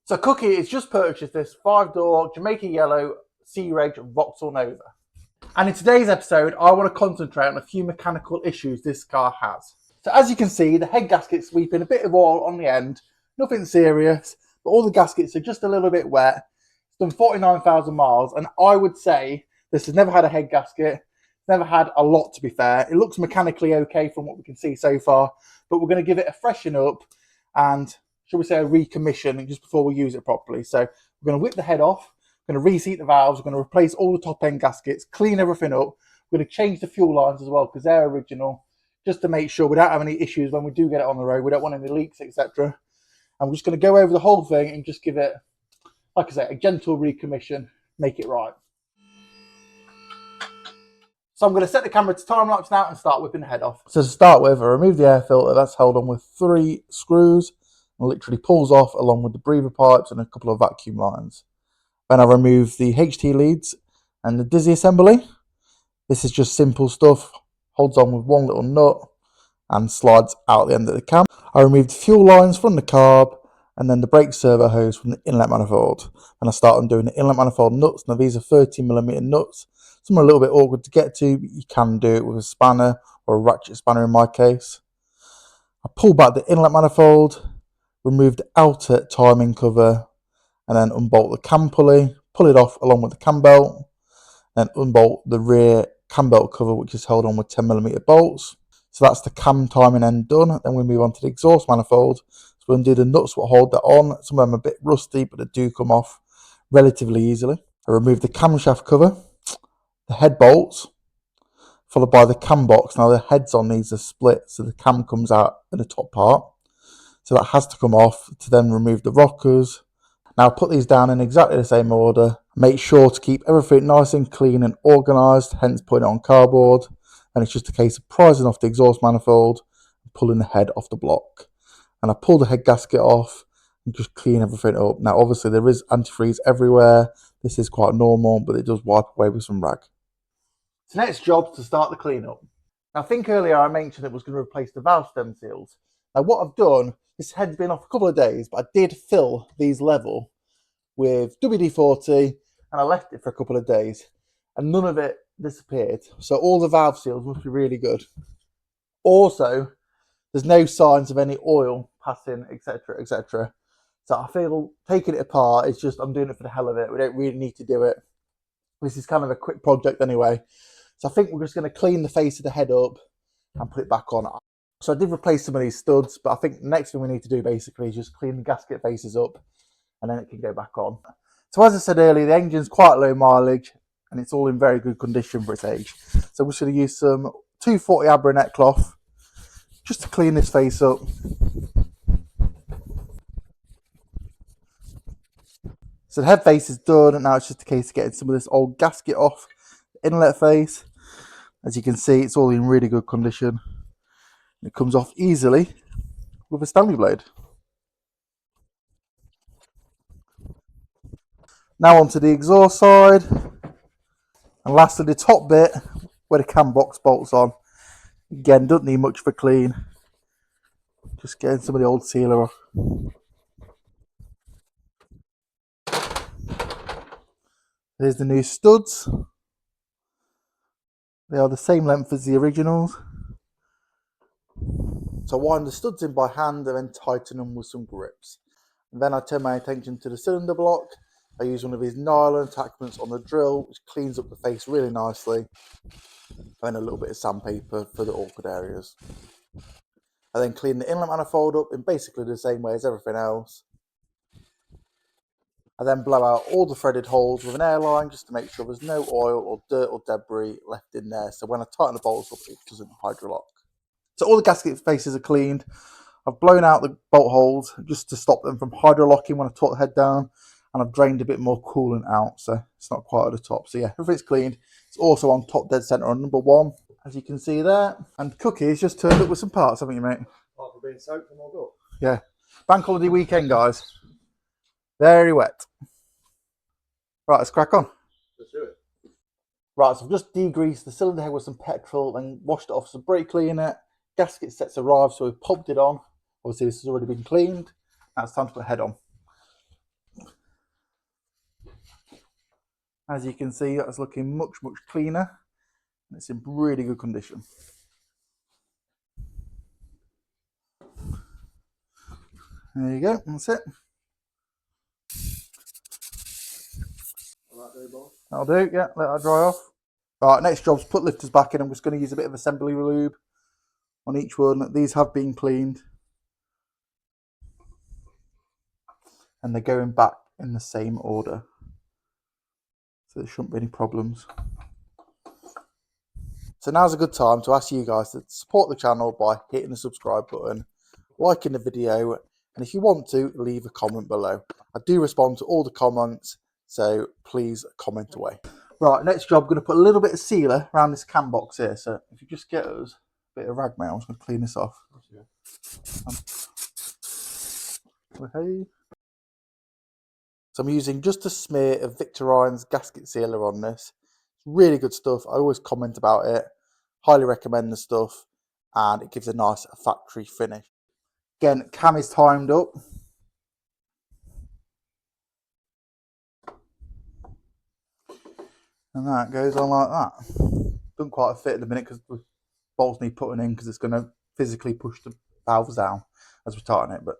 So Cookie has just purchased this 5-door Jamaica Yellow Sea Reg Vauxhall Nova. And in today's episode, I want to concentrate on a few mechanical issues this car has. So as you can see, the head gasket's sweeping a bit of oil on the end, nothing serious, but all the gaskets are just a little bit wet. It's done 49,000 miles, and I would say this has never had a head gasket. It's never had a lot, to be fair. It looks mechanically okay from what we can see so far, but we're going to give it a freshen up and, shall we say, a recommission just before we use it properly. So we're going to whip the head off, we're going to reseat the valves, we're going to replace all the top end gaskets, clean everything up. We're going to change the fuel lines as well because they're original, just to make sure we don't have any issues when we do get it on the road. We don't want any leaks, etc. And we're just going to go over the whole thing and just give it, like I say, a gentle recommission, make it right. So I'm going to set the camera to time lapse now and start whipping the head off. So to start with, I remove the air filter. That's held on with 3 screws and literally pulls off along with the breather pipes and a couple of vacuum lines. Then I remove the HT leads and the dizzy assembly. This is just simple stuff. Holds on with one little nut and slides out the end of the cam. I removed the fuel lines from the carb and then the brake servo hose from the inlet manifold. And I start on doing the inlet manifold nuts. Now these are 13mm nuts. Some are a little bit awkward to get to, but you can do it with a spanner or a ratchet spanner in my case. I pull back the inlet manifold, remove the outer timing cover, and then unbolt the cam pulley, pull it off along with the cam belt, then unbolt the rear cam belt cover, which is held on with 10mm bolts. So that's the cam timing end done. Then we move on to the exhaust manifold. So we'll undo the nuts that hold that on. Some of them are a bit rusty, but they do come off relatively easily. I remove the camshaft cover, the head bolts, followed by the cam box. Now the heads on these are split, so the cam comes out in the top part. So that has to come off to then remove the rockers. Now put these down in exactly the same order. Make sure to keep everything nice and clean and organised, hence putting it on cardboard. And it's just a case of prising off the exhaust manifold and pulling the head off the block. And I pull the head gasket off and just clean everything up. Now obviously there is antifreeze everywhere. This is quite normal, but it does wipe away with some rag. So next job to start the cleanup. Now I think earlier I mentioned it was going to replace the valve stem seals. Now what I've done, this head's been off a couple of days, but I did fill these level with WD-40 and I left it for a couple of days and none of it disappeared. So all the valve seals must be really good. Also, there's no signs of any oil passing, etc, etc. So I feel taking it apart is just, I'm doing it for the hell of it. We don't really need to do it. This is kind of a quick project anyway. So I think we're just going to clean the face of the head up and put it back on. So I did replace some of these studs, but I think the next thing we need to do basically is just clean the gasket faces up and then it can go back on. So as I said earlier, the engine's quite low mileage and it's all in very good condition for its age. So we're just going to use some 240 Abra net cloth just to clean this face up. So the head face is done and now it's just a case of getting some of this old gasket off the inlet face. As you can see, it's all in really good condition. It comes off easily with a Stanley blade. Now onto the exhaust side. And lastly, the top bit where the cam box bolts on. Again, doesn't need much of a clean. Just getting some of the old sealer off. There's the new studs. They are the same length as the originals. So I wind the studs in by hand and then tighten them with some grips. And then I turn my attention to the cylinder block. I use one of these nylon attachments on the drill, which cleans up the face really nicely. And then a little bit of sandpaper for the awkward areas. I then clean the inlet manifold up in basically the same way as everything else. I then blow out all the threaded holes with an airline just to make sure there's no oil or dirt or debris left in there. So when I tighten the bolts up, it doesn't hydrolock. So all the gasket faces are cleaned. I've blown out the bolt holes just to stop them from hydrolocking when I torque the head down. And I've drained a bit more coolant out, so it's not quite at the top. So yeah, everything's cleaned. It's also on top dead center on number 1, as you can see there. And Cookie's just turned up with some parts, haven't you, mate? After being soaked and all good. Yeah. Bank holiday weekend, guys. Very wet. Right, let's crack on. Let's do it. Right, so I've just degreased the cylinder head with some petrol, then washed it off with some brake cleaner. Gasket sets arrived, so we've popped it on. Obviously, this has already been cleaned. Now it's time to put the head on. As you can see, that's looking much, much cleaner. It's in really good condition. There you go, that's it. That'll do, yeah, let that dry off. Right, next job's put lifters back in. I'm just going to use a bit of assembly lube on each one. These have been cleaned. And they're going back in the same order. So there shouldn't be any problems. So now's a good time to ask you guys to support the channel by hitting the subscribe button, liking the video, and if you want to, leave a comment below. I do respond to all the comments, so please comment away. Right, next job, I'm going to put a little bit of sealer around this cam box here. So if you just get us a bit of rag, mate, I'm just going to clean this off. Okay. So I'm using just a smear of Victorine's gasket sealer on this. Really good stuff. I always comment about it. Highly recommend the stuff, and it gives a nice factory finish. Again, cam is timed up. And that goes on like that. Doesn't quite fit at the minute because the bolts need putting in because it's going to physically push the valves down as we tighten it, but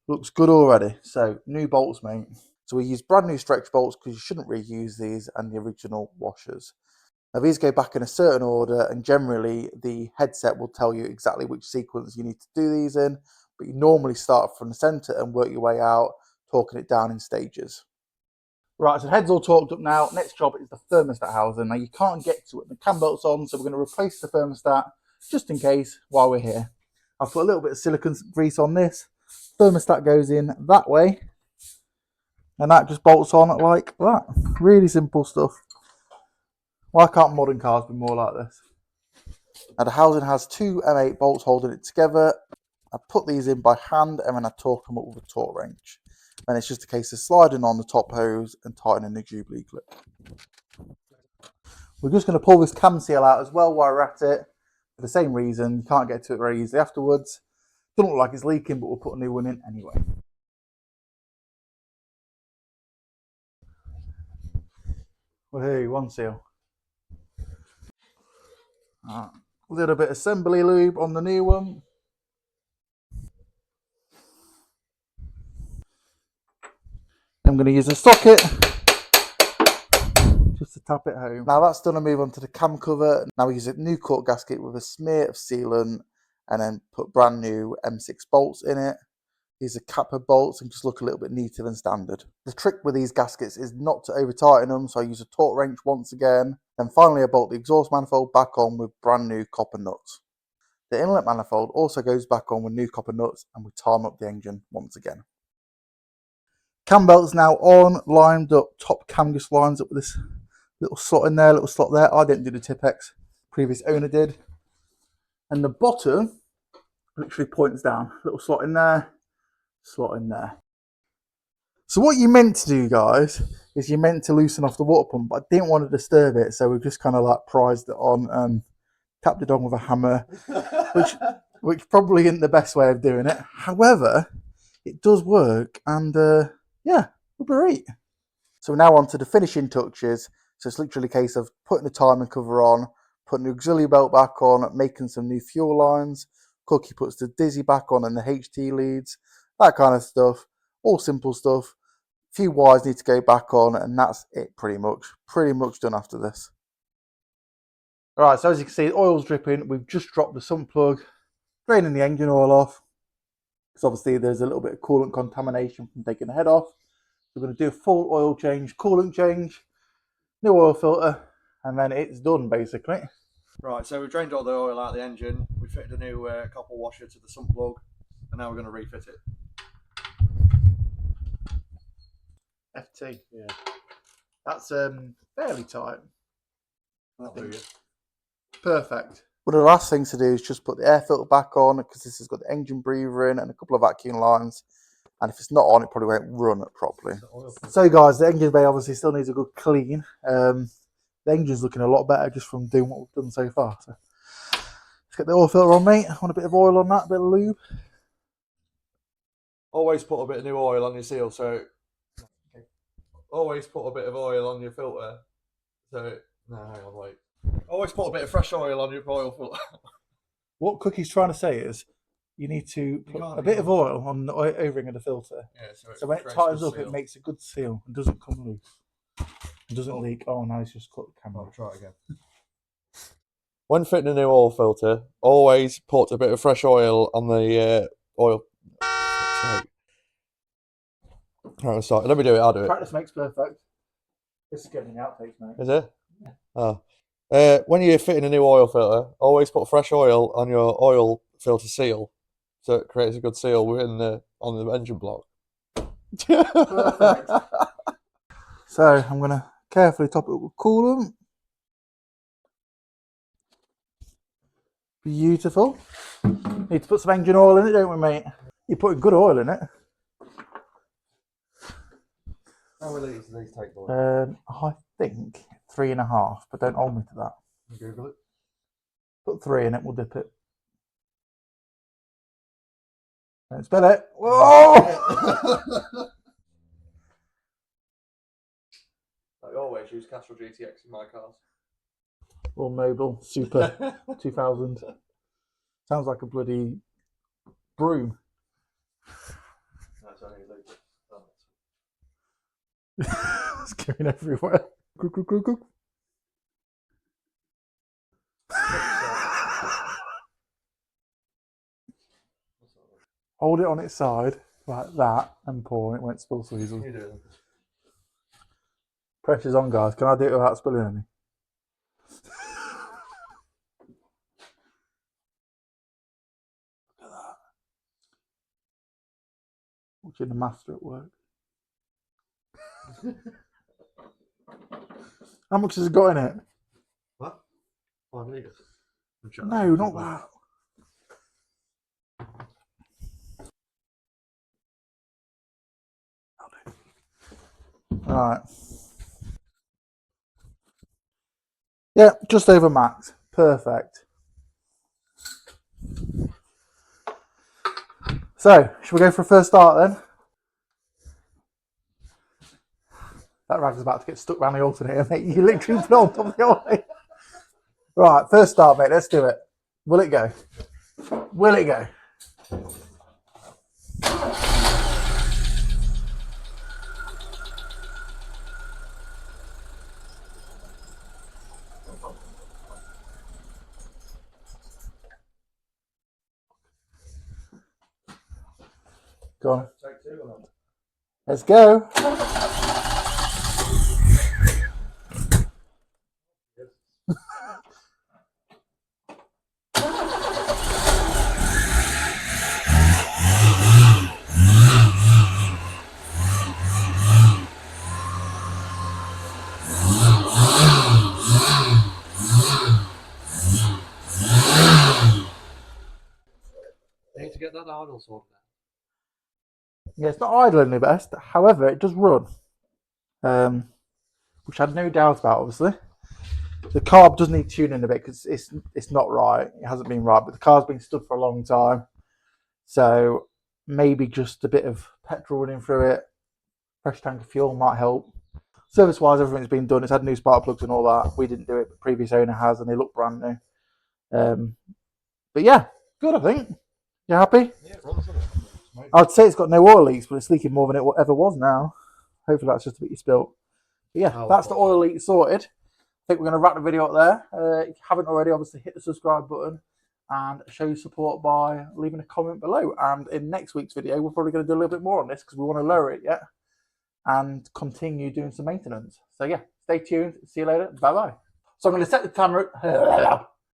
looks good already. So new bolts, mate. So we use brand new stretch bolts because you shouldn't reuse these and the original washers. Now these go back in a certain order, and generally the headset will tell you exactly which sequence you need to do these in, but you normally start from the center and work your way out, torquing it down in stages. Right, so the head's all torqued up now. Next job is the thermostat housing. Now you can't get to it, the cam belt's on, so we're going to replace the thermostat just in case while we're here. I've put a little bit of silicone grease on this. Thermostat goes in that way, and that just bolts on like that. Really simple stuff. Why can't modern cars be more like this? Now the housing has two M8 bolts holding it together. I put these in by hand and then I torque them up with a torque wrench. And it's just a case of sliding on the top hose and tightening the Jubilee clip. We're just going to pull this cam seal out as well while we're at it. For the same reason, you can't get to it very easily afterwards. Doesn't look like it's leaking, but we'll put a new one in anyway. Woohoo, one seal. Right. A little bit of assembly lube on the new one. I'm going to use a socket just to tap it home. Now that's done, I move on to the cam cover. Now we use a new cut gasket with a smear of sealant and then put brand new M6 bolts in it. These are capper bolts and just look a little bit neater than standard. The trick with these gaskets is not to over tighten them, so I use a torque wrench once again. Then finally I bolt the exhaust manifold back on with brand new copper nuts. The inlet manifold also goes back on with new copper nuts, and we time up the engine once again. Cam belt's now on, lined up, top cam just lines up with this little slot in there, little slot there. I didn't do the Tipex, previous owner did. And the bottom literally points down, little slot in there, slot in there. So what you meant to do, guys, is you meant to loosen off the water pump, but I didn't want to disturb it, so we've just kind of like prized it on and tapped it on with a hammer, which probably isn't the best way of doing it. However, it does work, and yeah, we'll be right. So we're now on to the finishing touches. So it's literally a case of putting the timing cover on, putting the auxiliary belt back on, making some new fuel lines. Cookie puts the Dizzy back on and the HT leads, that kind of stuff. All simple stuff. A few wires need to go back on, and that's it pretty much. Pretty much done after this. Alright, so as you can see, the oil's dripping. We've just dropped the sump plug, draining the engine oil off, because obviously there's a little bit of coolant contamination from taking the head off. We're going to do a full oil change, coolant change, new oil filter, and then it's done basically. Right, so we've drained all the oil out of the engine, we fitted a new copper washer to the sump plug, and now we're going to refit it. FT. Yeah. That's fairly tight. Perfect. One of the last things to do is just put the air filter back on, because this has got the engine breather in and a couple of vacuum lines. And if it's not on, it probably won't run properly. So guys, the engine bay obviously still needs a good clean. The engine's looking a lot better just from doing what we've done so far. So let's get the oil filter on, mate. I want a bit of oil on that, a bit of lube. Always put a bit of new oil on your seal, so always put a bit of oil on your filter. So, no, hang on, wait. Always put a bit of fresh oil on your oil filter. What Cookie's trying to say is you need to put a bit of oil on the O-ring of the filter. Yeah, so when it tightens up, it makes a good seal and doesn't come loose. It doesn't leak. Oh, now it's just cut the camera. I'll try it again. When fitting a new oil filter, always put a bit of fresh oil on the oil. Right, sorry. Let me do it. I'll do it. Practice makes perfect. This is getting the outtakes, mate. Is it? Yeah. Oh. When you're fitting a new oil filter, always put fresh oil on your oil filter seal, so it creates a good seal within on the engine block. Perfect. So I'm going to carefully top it up with coolant. Beautiful. Need to put some engine oil in it, don't we, mate? You're putting good oil in it. How many litres do these take? I think 3.5, but don't hold me to that. Google it. Put 3 in it, we'll dip it. Don't spill it. Whoa! I always use Castrol GTX in my cars. Or Mobile Super 2000. Sounds like a bloody broom. That's only a litre. It's going everywhere. Hold it on its side like that and pour and it won't spill so easily. Pressure's on, guys. Can I do it without spilling any? Look at that. Watching the master at work. How much has it got in it? What? 5 litres? No, not that. Alright. Yeah, just over max. Perfect. So, should we go for a first start then? That rag's about to get stuck around the alternator, mate. You literally put on top of the alternator. Right, first start, mate. Let's do it. Will it go? Will it go? Go on. Take 2 or not? Let's go. They need to get that idle sorted out. Yeah, it's not idling the best. However, it does run. Which I had no doubt about, obviously. The carb does need tuning a bit because it's not right. It hasn't been right, but the car's been stood for a long time. So maybe just a bit of petrol running through it. Fresh tank of fuel might help. Service-wise, everything's been done. It's had new spark plugs and all that. We didn't do it, but previous owner has, and they look brand new. But yeah, good, I think. You happy? Yeah, it runs, doesn't it? I'd say it's got no oil leaks, but it's leaking more than it ever was now. Hopefully that's just a bit you spilt. But yeah, that's the oil leak sorted. I think we're going to wrap the video up there. If you haven't already, obviously hit the subscribe button and show your support by leaving a comment below. And in next week's video, we're probably going to do a little bit more on this because we want to lower it yet and continue doing some maintenance. So yeah, stay tuned. See you later. Bye-bye. So I'm going to set the camera...